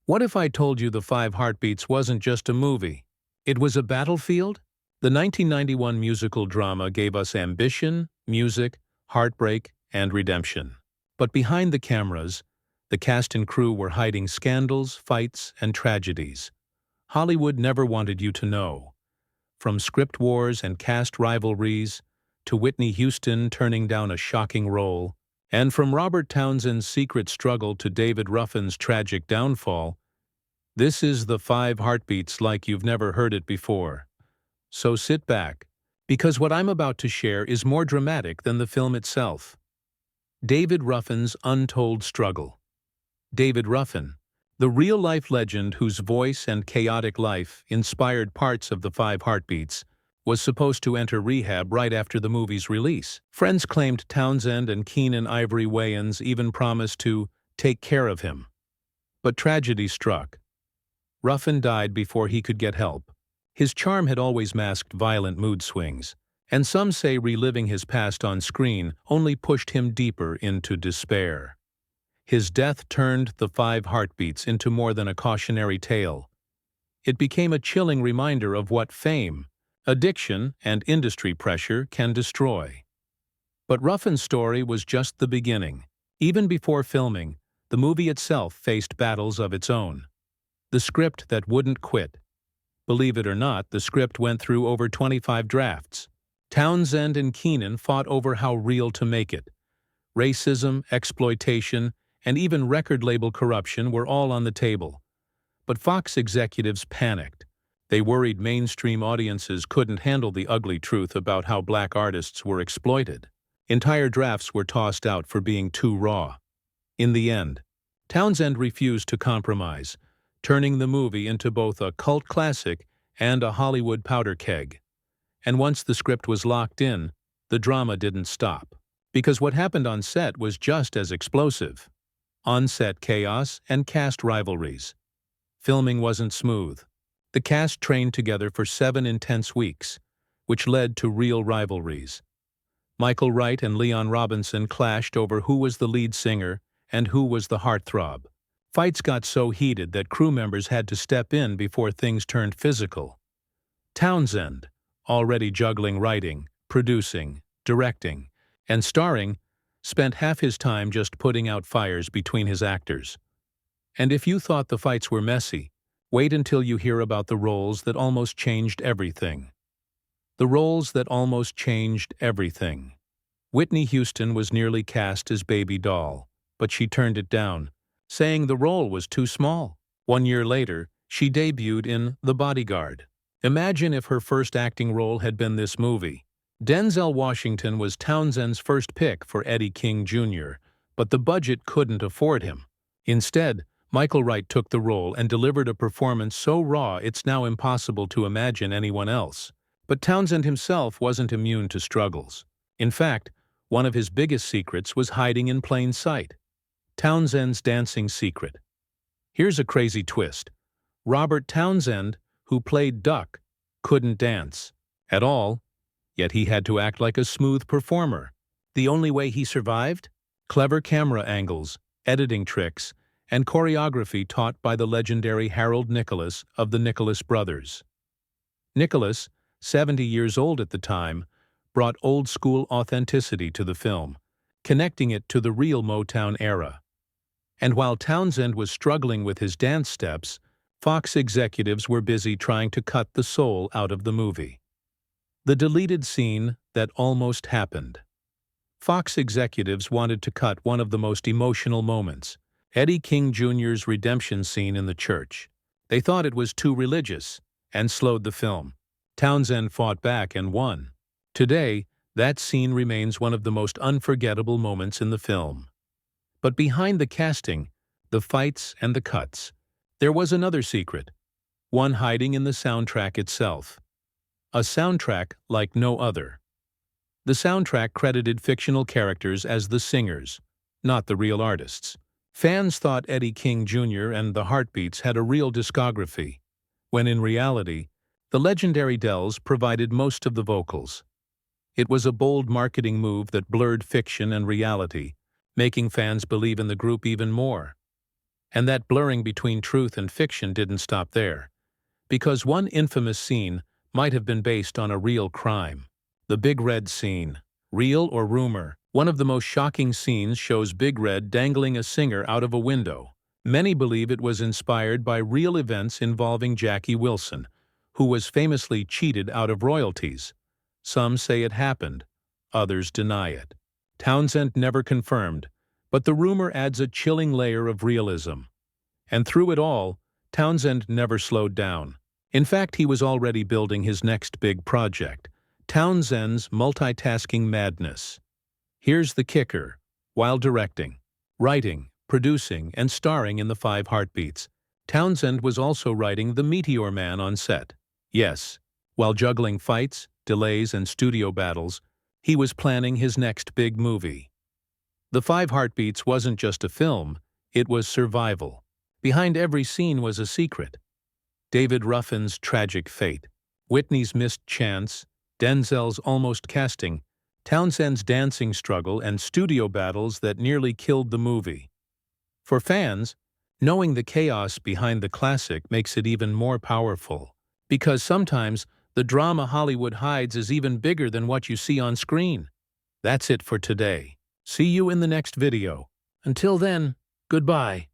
What if I told you The Five Heartbeats wasn't just a movie? It was a battlefield? The 1991 musical drama gave us ambition, music, heartbreak, and redemption. But behind the cameras, the cast and crew were hiding scandals, fights, and tragedies Hollywood never wanted you to know. From script wars and cast rivalries, to Whitney Houston turning down a shocking role, and from Robert Townsend's secret struggle to David Ruffin's tragic downfall, this is The Five Heartbeats like you've never heard it before. So sit back, because what I'm about to share is more dramatic than the film itself. David Ruffin's untold struggle. David Ruffin, the real-life legend whose voice and chaotic life inspired parts of The Five Heartbeats, was supposed to enter rehab right after the movie's release. Friends claimed Townsend and Keenan Ivory Wayans even promised to take care of him. But tragedy struck. Ruffin died before he could get help. His charm had always masked violent mood swings, and some say reliving his past on screen only pushed him deeper into despair. His death turned The Five Heartbeats into more than a cautionary tale. It became a chilling reminder of what fame, addiction, and industry pressure can destroy. But Ruffin's story was just the beginning. Even before filming, the movie itself faced battles of its own. The script that wouldn't quit. Believe it or not, the script went through over 25 drafts. Townsend and Keenan fought over how real to make it. Racism, exploitation, and even record label corruption were all on the table. But Fox executives panicked. They worried mainstream audiences couldn't handle the ugly truth about how black artists were exploited. Entire drafts were tossed out for being too raw. In the end, Townsend refused to compromise, turning the movie into both a cult classic and a Hollywood powder keg. And once the script was locked in, the drama didn't stop. Because what happened on set was just as explosive. On-set chaos and cast rivalries. Filming wasn't smooth. The cast trained together for 7 intense weeks, which led to real rivalries. Michael Wright and Leon Robinson clashed over who was the lead singer and who was the heartthrob. Fights got so heated that crew members had to step in before things turned physical. Townsend, already juggling writing, producing, directing, and starring, spent half his time just putting out fires between his actors. And if you thought the fights were messy, wait until you hear about the roles that almost changed everything. The roles that almost changed everything. Whitney Houston was nearly cast as Baby Doll, but she turned it down, saying the role was too small. 1 year later, she debuted in The Bodyguard. Imagine if her first acting role had been this movie. Denzel Washington was Townsend's first pick for Eddie King Jr., but the budget couldn't afford him. Instead, Michael Wright took the role and delivered a performance so raw it's now impossible to imagine anyone else. But Townsend himself wasn't immune to struggles. In fact, one of his biggest secrets was hiding in plain sight. Townsend's dancing secret. Here's a crazy twist. Robert Townsend, who played Duck, couldn't dance at all, yet he had to act like a smooth performer. The only way he survived? Clever camera angles, editing tricks, and choreography taught by the legendary Harold Nicholas of the Nicholas Brothers. Nicholas, 70 years old at the time, brought old-school authenticity to the film, connecting it to the real Motown era. And while Townsend was struggling with his dance steps, Fox executives were busy trying to cut the soul out of the movie. The deleted scene that almost happened. Fox executives wanted to cut one of the most emotional moments, Eddie King Jr.'s redemption scene in the church. They thought it was too religious and slowed the film. Townsend fought back and won. Today, that scene remains one of the most unforgettable moments in the film. But behind the casting, the fights and the cuts, there was another secret, one hiding in the soundtrack itself. A soundtrack like no other. The soundtrack credited fictional characters as the singers, not the real artists. Fans thought Eddie King Jr. and the Heartbeats had a real discography, when in reality, the legendary Dells provided most of the vocals. It was a bold marketing move that blurred fiction and reality, making fans believe in the group even more. And that blurring between truth and fiction didn't stop there, because one infamous scene might have been based on a real crime. The Big Red scene. Real or rumor? One of the most shocking scenes shows Big Red dangling a singer out of a window. Many believe it was inspired by real events involving Jackie Wilson, who was famously cheated out of royalties. Some say it happened, others deny it. Townsend never confirmed, but the rumor adds a chilling layer of realism. And through it all, Townsend never slowed down. In fact, he was already building his next big project, Townsend's multitasking madness. Here's the kicker. While directing, writing, producing, and starring in the 5 Heartbeats, Townsend was also writing The Meteor Man on set. Yes, while juggling fights, delays, and studio battles, he was planning his next big movie. The 5 Heartbeats wasn't just a film, it was survival. Behind every scene was a secret. David Ruffin's tragic fate, Whitney's missed chance, Denzel's almost casting, Townsend's dancing struggle, and studio battles that nearly killed the movie. For fans, knowing the chaos behind the classic makes it even more powerful, because sometimes the drama Hollywood hides is even bigger than what you see on screen. That's it for today. See you in the next video. Until then, goodbye.